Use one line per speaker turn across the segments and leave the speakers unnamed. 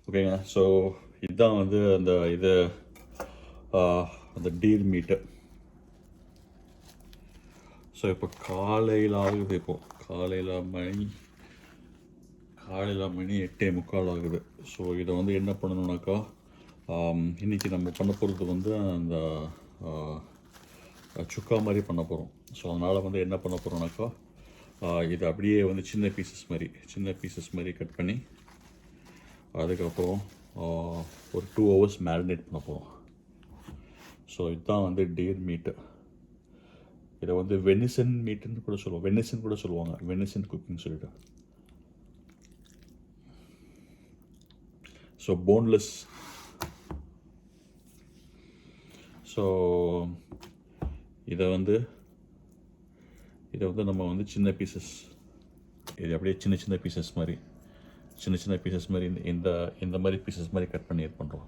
ஓகேங்க. ஸோ இதுதான் வந்து அந்த டீர் மீட்டு. ஸோ இப்போ காலையில் ஆகுது. காலையில் மணி 8:45 ஆகுது. ஸோ இதை வந்து என்ன பண்ணணுன்னாக்கா, இன்றைக்கி நம்ம பண்ண போகிறது வந்து அந்த சுக்கா மாதிரி பண்ண போகிறோம். ஸோ அதனால் வந்து என்ன பண்ண போகிறோம்னாக்கா, இதை அப்படியே வந்து சின்ன பீசஸ் மாதிரி கட் பண்ணி அதுக்கப்புறம் ஒரு 2 hours மேரினேட் பண்ண போகிறோம். ஸோ இதுதான் வந்து டீர் மீட்டு. இதை வந்து வெனிசன் மீட்டுன்னு கூட சொல்லுவாங்க. வெனிசன் குக்கிங் சொல்லிட்டு. So boneless. ஸோ இதை வந்து நம்ம வந்து சின்ன பீசஸ், இது அப்படியே சின்ன பீசஸ் மாதிரி இந்த மாதிரி பீசஸ் மாதிரி கட் பண்ணி இது பண்ணுறோம்.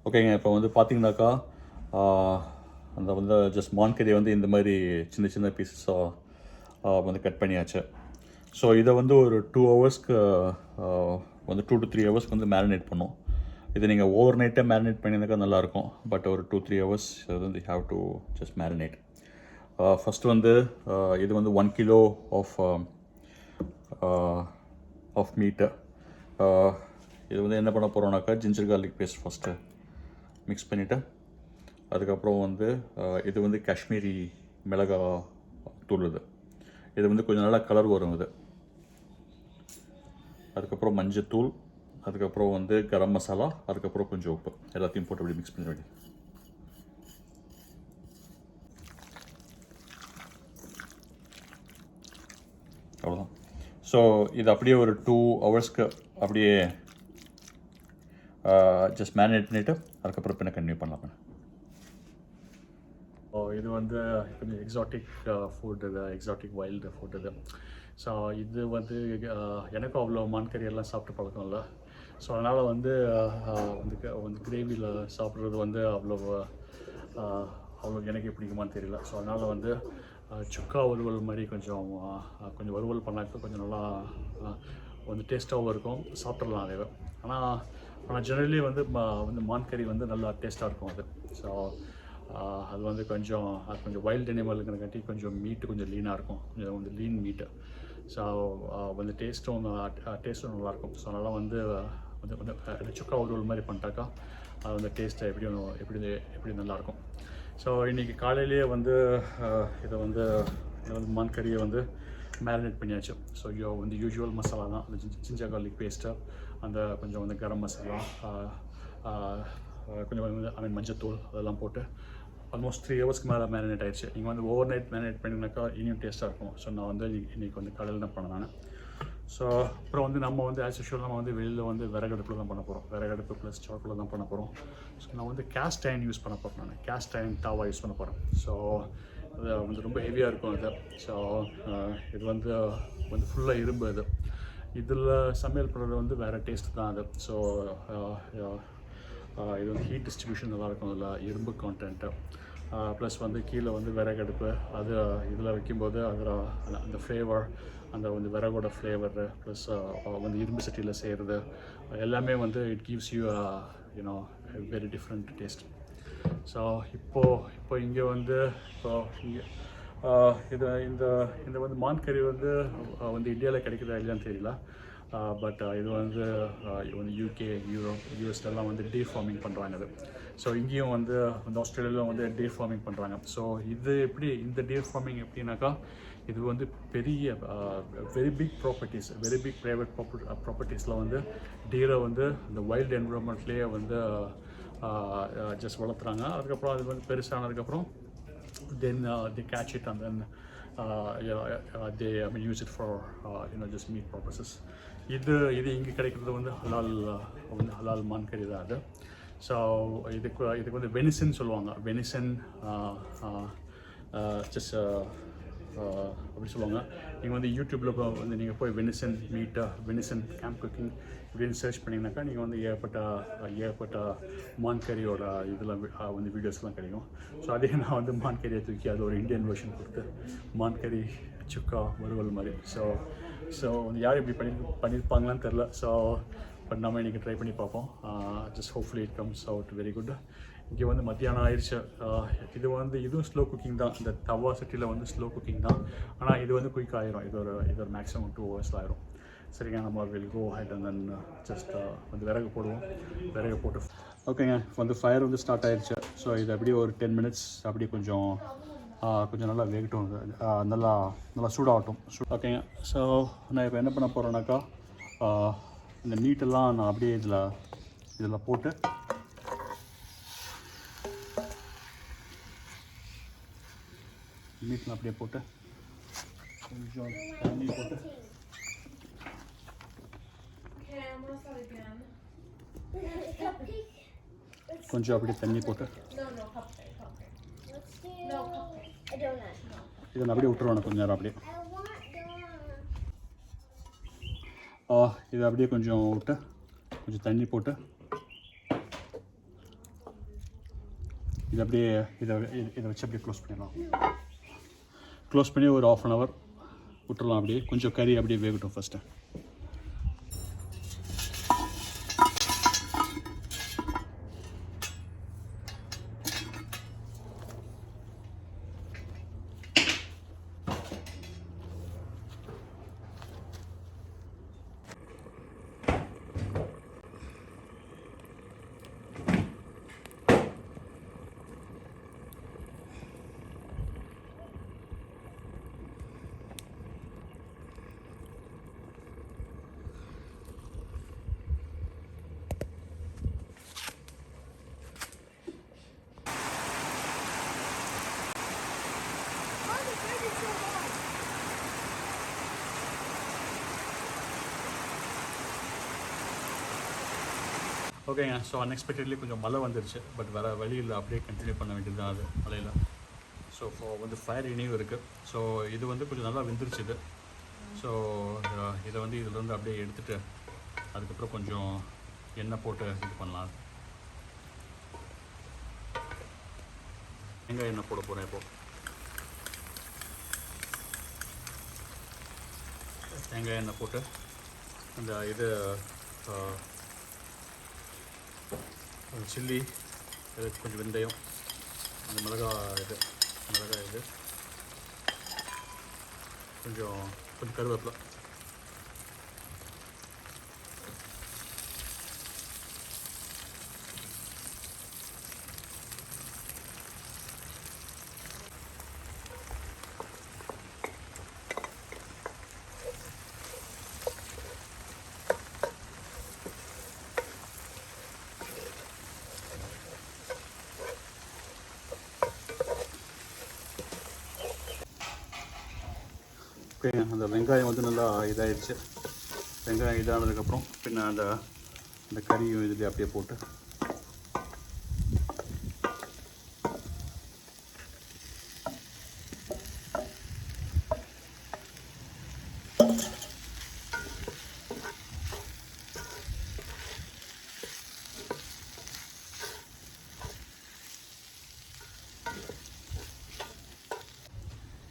ஓகேங்க. இப்போ வந்து பார்த்தீங்கன்னாக்கா, அந்த வந்து ஜஸ்ட் மான் கறியை வந்து இந்த மாதிரி சின்ன பீசஸாக வந்து கட் பண்ணியாச்சு. ஸோ இதை வந்து ஒரு 2 ஹவர்ஸ்க்கு வந்து 2 to 3 ஹவர்ஸ்க்கு வந்து மேரினேட் பண்ணோம். இதை நீங்கள் ஓவர் நைட்டே மேரினேட் பண்ணியிருந்தாக்கா நல்லாயிருக்கும். பட் ஒரு 2-3 ஹவர்ஸ் இது வந்து have to just marinate. First வந்து இது வந்து 1 kilo ஆஃப் மீட்டு. இது வந்து என்ன பண்ண போகிறோம்னாக்கா, ginger garlic paste first mix பண்ணிவிட்டு, அதுக்கப்புறம் வந்து இது வந்து காஷ்மீரி மிளகா தூள். இது வந்து கொஞ்சம் நல்லா கலர் வரும் இது. அதுக்கப்புறம் மஞ்சத்தூள், அதுக்கப்புறம் வந்து கரம் மசாலா, அதுக்கப்புறம் கொஞ்சம் உப்பு, எல்லாத்தையும் போட்டு அப்படி மிக்ஸ் பண்ண வேண்டியது. அவ்வளோதான். ஸோ இது அப்படியே ஒரு 2 ஹவர்ஸ்க்கு அப்படியே ஜஸ்ட் மேரினேட் பண்ணிவிட்டு அதுக்கப்புறம் பின்ன கண்டினியூ பண்ணலாம். இது வந்து கொஞ்சம் எக்ஸாட்டிக் ஃபுட், இது எக்ஸாட்டிக் வைல்டு ஃபுட் இது. ஸோ இது வந்து எனக்கும் அவ்வளோ மான் கறி எல்லாம் சாப்பிட்டு பழக்கம் இல்லை. ஸோ அதனால் வந்து வந்து கிரேவியில் சாப்பிட்றது வந்து அவ்வளோ எனக்கு பிடிக்குமான்னு தெரியல. ஸோ அதனால் வந்து சுக்கா வறுவல் மாதிரி கொஞ்சம் வறுவல் பண்ணாக்க கொஞ்சம் நல்லா வந்து டேஸ்ட்டாகவும் இருக்கும், சாப்பிட்றலாம் அதே. ஆனால் ஜெனரலி வந்து மான் கறி வந்து நல்லா டேஸ்ட்டாக இருக்கும் அது. ஸோ அது வந்து கொஞ்சம் வைல்டு அனிமலுங்கிறங்காட்டி கொஞ்சம் மீட்டு கொஞ்சம் லீனாக இருக்கும், கொஞ்சம் வந்து லீன் மீட்டு. ஸோ வந்து டேஸ்ட்டும் நல்லாயிருக்கும். ஸோ அதனால் வந்து சுக்கா வறுவல் மாதிரி பண்ணிட்டாக்கா அது வந்து டேஸ்ட்டு எப்படி நல்லாயிருக்கும். ஸோ இன்றைக்கி காலையிலேயே வந்து இதை வந்து மான் கறியை வந்து மேரினேட் பண்ணியாச்சு. ஸோ வந்து யூஷுவல் மசாலா தான், அந்த ஜிஞ்சர் கார்லிக் பேஸ்ட்டு, அந்த கொஞ்சம் வந்து கரம் மசாலா, கொஞ்சம் வந்து மஞ்சத்தூள் அதெல்லாம் போட்டு ஆல்மோஸ்ட் 3 ஹவர்ஸ்க்கு மேலே மேரினேட் ஆகிடுச்சு. நீங்கள் வந்து ஓவர் நைட் மேரினேட் பண்ணிங்கனாக்கா இனியும் டேஸ்ட்டாக இருக்கும். ஸோ நான் வந்து இன்றைக்கி வந்து காலையில் தான் பண்ணேன் நான். ஸோ அப்புறம் வந்து நம்ம வந்து ஆஸ் யூஷுவல் நம்ம வந்து வெளியில் வந்து விறகடுப்பில் தான் பண்ண போகிறோம். விறகடுப்பு ப்ளஸ் சாக்கில் தான் பண்ண போகிறோம். ஸோ நான் வந்து கேஸ்ட் அயர்ன் யூஸ் பண்ண போகிறேன். நான் கேஸ்ட் அயர்ன் தாவா யூஸ் பண்ண போகிறேன். ஸோ அது வந்து ரொம்ப ஹெவியாக இருக்கும் இது. ஸோ இது வந்து ஃபுல்லாக இரும்பு இது. இதில் சமையல் பண்ணுறது வந்து வேறு டேஸ்ட் தான் அது. ஸோ இது வந்து ஹீட் டிஸ்ட்ரிபியூஷன் நல்லாயிருக்கும். அதில் இரும்பு கான்டென்ட்டு ப்ளஸ் வந்து கீழே வந்து விறகடுப்பு, அது இதில் வைக்கும்போது அதில் அந்த ஃப்ளேவர், அந்த வந்து விறகோட ஃப்ளேவரு ப்ளஸ் வந்து இரும்பு சட்டியில் செய்கிறது எல்லாமே வந்து it gives you you know very different taste. So இப்போ இங்கே வந்து இங்கே இந்த வந்து மான் கறி வந்து இந்தியாவில் கிடைக்குதா இல்லையான்னு தெரியல. பட் இது வந்து யூகே, யூரோப், யூஎஸ்லாம் வந்து டீர் ஃபார்மிங் பண்ணுறாங்க அது. ஸோ இங்கேயும் வந்து ஆஸ்திரேலியாவில் வந்து டீர் ஃபார்மிங் பண்ணுறாங்க. ஸோ இந்த டீர் ஃபார்மிங் எப்படின்னாக்கா, இது வந்து பெரிய very big properties, very big private ப்ராப்பர்ட்டிஸில் வந்து டீரை வந்து இந்த வைல்டு என்விரான்மெண்ட்லேயே வந்து ஜஸ்ட் வளர்த்துறாங்க. அதுக்கப்புறம் அது வந்து பெருசானதுக்கப்புறம் then they catch it and then they use it for just meat purposes. இது இங்கே கிடைக்கிறது வந்து ஹலால் மான் கறி தான் அது. ஸோ இதுக்கு வந்து வெனிசன் சொல்லுவாங்க. வெனிசன் ஜஸ்ட் அப்படி சொல்லுவாங்க. நீங்கள் வந்து யூடியூப்பில் வந்து நீங்கள் போய் Venetian meet Venetian camp cooking இப்படின்னு சர்ச் பண்ணிங்கனாக்கா நீங்கள் வந்து ஏகப்பட்ட மான் கறியோட இதெல்லாம் வந்து வீடியோஸ்லாம் கிடைக்கும். ஸோ அதே நான் வந்து மான் கறியை தூக்கி அது ஒரு இந்தியன் வெர்ஷன் கொடுத்து மான் கறி சுக்கா வறுவல் மாதிரி. ஸோ வந்து யார் இப்படி பண்ணியிருப்பாங்களான்னு தெரில. ஸோ பட் நம்ம இன்றைக்கி ட்ரை பண்ணி பார்ப்போம். Just hopefully it comes out very good. இங்கே வந்து மத்தியானம் ஆயிடுச்சு. இதுவும் ஸ்லோ குக்கிங் தான். இந்த தவா சட்டியில் வந்து ஸ்லோ குக்கிங் தான். ஆனால் இது வந்து குயிக் ஆயிரும். இது ஒரு மேக்ஸிமம் 2 hours ஆயிரும். சரிங்க, நம்ம will go ahead and then just வந்து விறகு போடுவோம். விறகு போட்டு ஓகேங்க, வந்து ஃபயர் வந்து ஸ்டார்ட் ஆயிடுச்சு. ஸோ இது அப்படியே ஒரு 10 minutes அப்படியே கொஞ்சம் நல்லா வேகட்டும், நல்லா சூடாகட்டும். ஓகேங்க, ஸோ நான் இப்போ என்ன பண்ண போகிறேன்னாக்கா இந்த மீட்டெல்லாம் நான் அப்படியே இதில் போட்டு மீட்லாம் அப்படியே போட்டு கொஞ்சம் தண்ணி போட்டு கொஞ்சம் அப்படியே தண்ணி போட்டு இதை நான் அப்படியே விட்டுருவேன் கொஞ்சம் நேரம். அப்படியே இதை அப்படியே கொஞ்சம் விட்டு கொஞ்சம் தண்ணி போட்டு இதை அப்படியே இதை வச்சு அப்படியே க்ளோஸ் பண்ணிடலாம். க்ளோஸ் பண்ணி ஒரு 1/2 hour விட்டுறலாம். அப்படியே கொஞ்சம் கறி அப்படியே வேகட்டும் ஃபஸ்ட்டு. ஓகேங்க, ஸோ அன்எக்ஸ்பெக்டட்லி கொஞ்சம் மழை வந்துருச்சு. பட் வேறு வழியில் அப்படியே கண்டினியூ பண்ண வேண்டியது தான் அது மழையில். ஸோ வந்து ஃபயர் இனியும் இருக்குது. ஸோ இது வந்து கொஞ்சம் நல்லா வெந்துருச்சு இது. ஸோ இதை வந்து இதிலேருந்து அப்படியே எடுத்துகிட்டு அதுக்கப்புறம் கொஞ்சம் எண்ணெய் போட்டு இது பண்ணலாம். வெங்காய எண்ணெய் போட போகிறேன் இப்போது. தேங்காய் எண்ணெய் போட்டு அந்த இது சில்லி, கொஞ்சம் வெந்தயம், அந்த மிளகாய் இது கொஞ்சம் கருவேப்பிலை, ஓகே. அந்த வெங்காயம் வந்து நல்லா இதாகிடுச்சு. வெங்காயம் இதானதுக்கப்புறம் பின்ன அந்த கறியும் இதில் அப்படியே போட்டு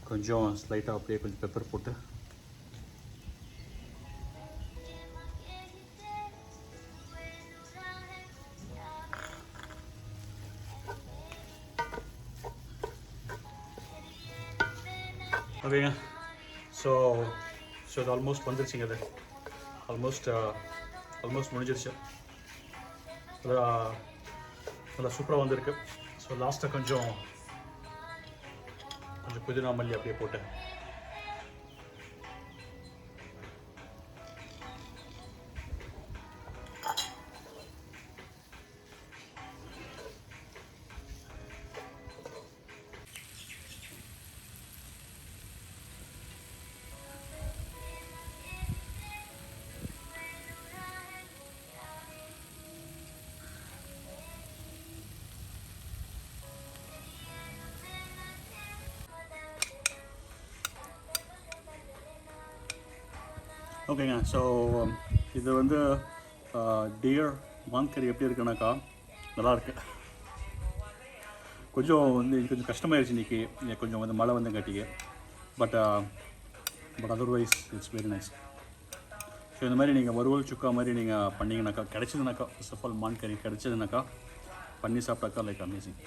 கொஞ்சம் ஸ்லைட்டாக அப்படியே கொஞ்சம் பெப்பர் போட்டு ஓகேங்க. ஸோ இது ஆல்மோஸ்ட் வந்துருச்சுங்க. அது ஆல்மோஸ்ட் முடிஞ்சிருச்சு. நல்லா சூப்பராக வந்திருக்கு. ஸோ லாஸ்ட்டாக கொஞ்சம் புதினா மல்லி அப்படியே போட்டு ஓகேங்க. ஸோ இது வந்து டியர் மான் கறி எப்படி இருக்குன்னாக்கா நல்லாயிருக்கு. கொஞ்சம் வந்து கொஞ்சம் கஷ்டமாயிருச்சு இன்றைக்கி, கொஞ்சம் வந்து மழை வந்து காட்டிக்கு. But otherwise it's very nice. So இந்த மாதிரி நீங்கள் வறுவல் சுக்கா மாதிரி நீங்கள் பண்ணிங்கனாக்கா, கிடைச்சதுனாக்கா, ஃபர்ஸ்ட் ஆஃப் ஆல் மான் கறி கிடைச்சதுனாக்கா பண்ணி சாப்பிட்டாக்கா லைக் அமேசிங்.